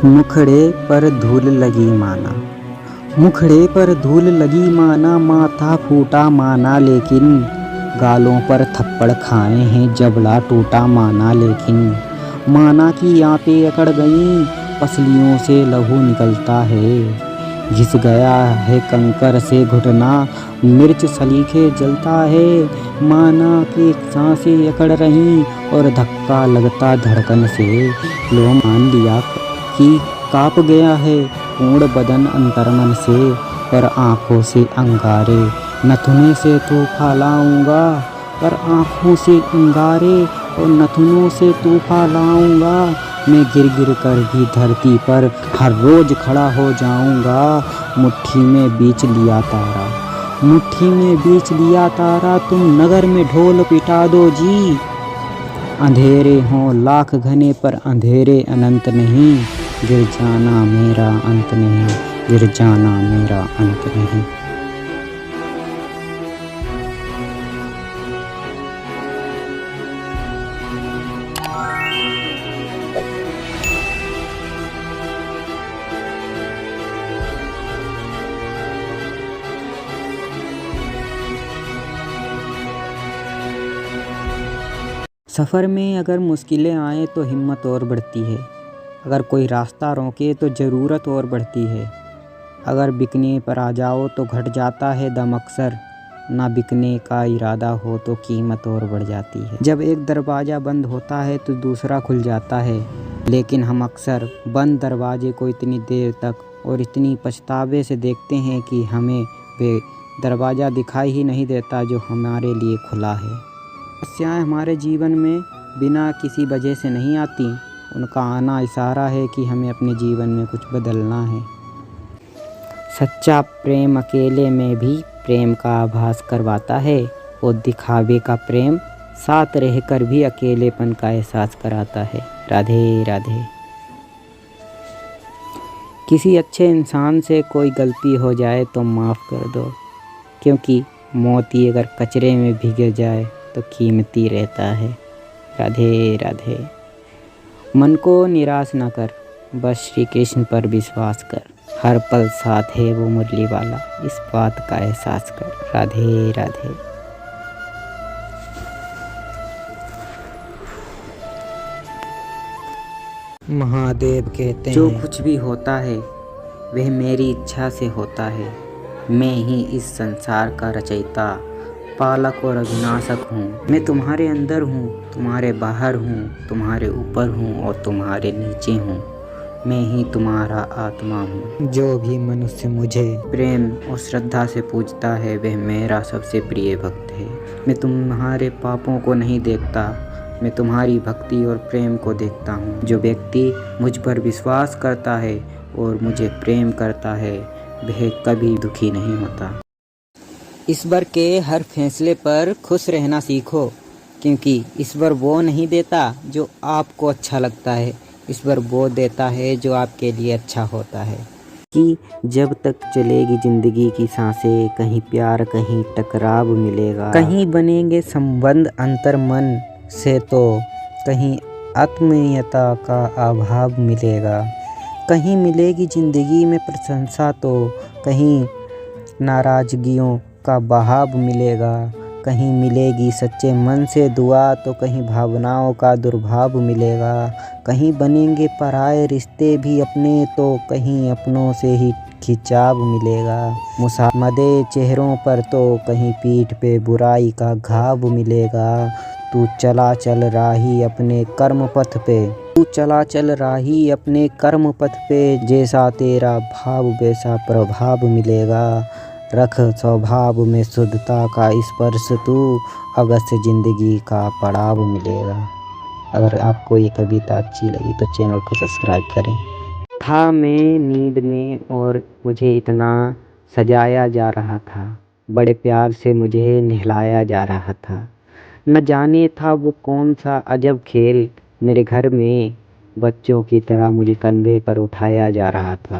मुखड़े पर धूल लगी माना, मुखड़े पर धूल लगी माना, माथा फूटा माना लेकिन गालों पर थप्पड़ खाए हैं, जबड़ा टूटा माना लेकिन माना की आंतें अकड़ गईं, पसलियों से लहू निकलता है, घिस गया है कंकर से घुटना, मिर्च सलीखे जलता है, माना कि सांसें अकड़ रहीं और धक्का लगता धड़कन से, लो मान लिया कि काँप गया है पूर्ण बदन अंतर्मन से, पर आँखों से अंगारे नथुने से तूफा लाऊंगा, पर आँखों से अंगारे और नथुनों से तूफा लाऊंगा, मैं गिर गिर कर भी धरती पर हर रोज खड़ा हो जाऊंगा, मुट्ठी में बीच लिया तारा, मुट्ठी में बीच लिया तारा, तुम नगर में ढोल पिटा दो जी, अंधेरे हों लाख घने पर अंधेरे अनंत नहीं, गिर जाना मेरा अंत नहीं, गिर जाना मेरा अंत नहीं। सफ़र में अगर मुश्किलें आए तो हिम्मत और बढ़ती है, अगर कोई रास्ता रोके तो ज़रूरत और बढ़ती है, अगर बिकने पर आ जाओ तो घट जाता है दम अक्सर, ना बिकने का इरादा हो तो कीमत और बढ़ जाती है। जब एक दरवाज़ा बंद होता है तो दूसरा खुल जाता है, लेकिन हम अक्सर बंद दरवाजे को इतनी देर तक और इतनी पछतावे से देखते हैं कि हमें वे दरवाज़ा दिखाई ही नहीं देता जो हमारे लिए खुला है। समस्याएं हमारे जीवन में बिना किसी वजह से नहीं आती, उनका आना इशारा है कि हमें अपने जीवन में कुछ बदलना है। सच्चा प्रेम अकेले में भी प्रेम का आभास करवाता है और दिखावे का प्रेम साथ रहकर भी अकेलेपन का एहसास कराता है। राधे राधे। किसी अच्छे इंसान से कोई गलती हो जाए तो माफ़ कर दो, क्योंकि मोती अगर कचरे में भीग जाए तो कीमती रहता है। राधे राधे। मन को निराश न कर, बस श्री कृष्ण पर विश्वास कर, हर पल साथ है वो मुरली वाला, इस बात का एहसास कर। राधे राधे। महादेव कहते हैं, जो कुछ भी होता है वह मेरी इच्छा से होता है, मैं ही इस संसार का रचयिता, पालक और अविनाशक हूँ। मैं तुम्हारे अंदर हूँ, तुम्हारे बाहर हूँ, तुम्हारे ऊपर हूँ और तुम्हारे नीचे हूँ, मैं ही तुम्हारा आत्मा हूँ। जो भी मनुष्य मुझे प्रेम और श्रद्धा से पूजता है वह मेरा सबसे प्रिय भक्त है। मैं तुम्हारे पापों को नहीं देखता, मैं तुम्हारी भक्ति और प्रेम को देखता हूँ। जो व्यक्ति मुझ पर विश्वास करता है और मुझे प्रेम करता है वह कभी दुखी नहीं होता। ईश्वर के हर फैसले पर खुश रहना सीखो, क्योंकि ईश्वर वो नहीं देता जो आपको अच्छा लगता है, ईश्वर वो देता है जो आपके लिए अच्छा होता है। कि जब तक चलेगी ज़िंदगी की सांसें, कहीं प्यार कहीं टकराव मिलेगा, कहीं बनेंगे संबंध अंतर मन से तो कहीं आत्मीयता का अभाव मिलेगा, कहीं मिलेगी ज़िंदगी में प्रशंसा तो कहीं नाराज़गियों का बहाव मिलेगा, कहीं मिलेगी सच्चे मन से दुआ तो कहीं भावनाओं का दुर्भाव मिलेगा, कहीं बनेंगे पराए रिश्ते भी अपने तो कहीं अपनों से ही खिंचाव मिलेगा, मुसामदे चेहरों पर तो कहीं पीठ पे बुराई का घाव मिलेगा। तू चला चल राही अपने कर्म पथ पे, तू चला चल राही अपने कर्म पथ पे, जैसा तेरा भाव वैसा प्रभाव मिलेगा, रख स्वभाव में शुद्धता का स्पर्श तू, अगस्त ज़िंदगी का पड़ाव मिलेगा। अगर आपको ये कविता अच्छी लगी तो चैनल को सब्सक्राइब करें। था मैं नींद में और मुझे इतना सजाया जा रहा था, बड़े प्यार से मुझे नहलाया जा रहा था, न जाने था वो कौन सा अजब खेल, मेरे घर में बच्चों की तरह मुझे कंधे पर उठाया जा रहा था,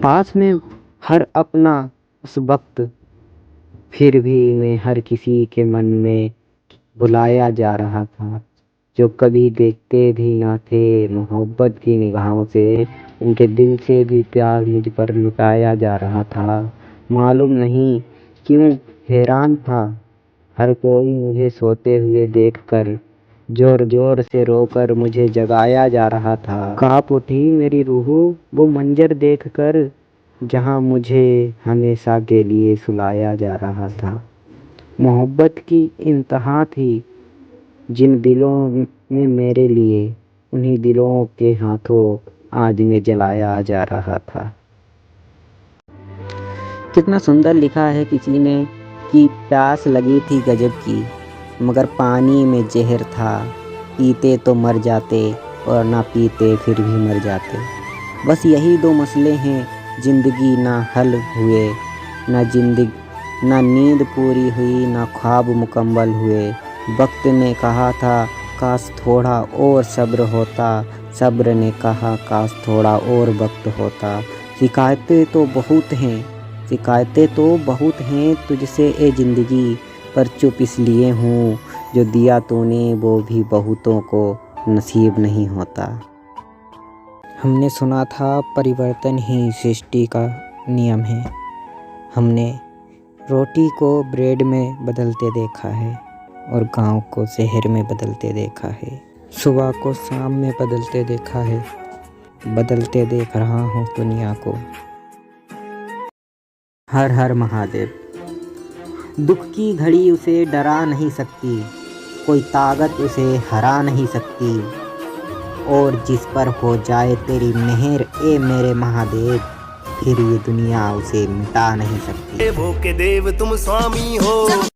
पास में हर अपना उस वक्त, फिर भी मैं हर किसी के मन में बुलाया जा रहा था, जो कभी देखते भी न थे। मोहब्बत की निगाहों से उनके दिल से भी प्यार मुझ पर लुटाया जा रहा था। मालूम नहीं क्यों हैरान था हर कोई मुझे सोते हुए देखकर। जोर जोर से रोकर मुझे जगाया जा रहा था। काँप उठी मेरी रूह वो मंजर देखकर, जहाँ मुझे हमेशा के लिए सुलाया जा रहा था। मोहब्बत की इंतहा थी जिन दिलों में मेरे लिए, उन्हीं दिलों के हाथों आज में जलाया जा रहा था। कितना सुंदर लिखा है किसी ने कि प्यास लगी थी गजब की, मगर पानी में जहर था। पीते तो मर जाते और ना पीते फिर भी मर जाते। बस यही दो मसले हैं ज़िंदगी ना हल हुए। ना नींद पूरी हुई ना ख्वाब मुकम्मल हुए। वक्त ने कहा था काश थोड़ा और सब्र होता, सब्र ने कहा काश थोड़ा और वक्त होता। शिकायतें तो बहुत हैं तुझसे ए ज़िंदगी, पर चुप इसलिए हूँ जो दिया तूने वो भी बहुतों को नसीब नहीं होता। हमने सुना था परिवर्तन ही सृष्टि का नियम है। हमने रोटी को ब्रेड में बदलते देखा है और गांव को शहर में बदलते देखा है। सुबह को शाम में बदलते देखा है। बदलते देख रहा हूँ दुनिया को। हर हर महादेव। दुख की घड़ी उसे डरा नहीं सकती, कोई ताकत उसे हरा नहीं सकती। और जिस पर हो जाए तेरी मेहर ए मेरे महादेव, फिर ये दुनिया उसे मिटा नहीं सकती। देवों के देव तुम स्वामी हो।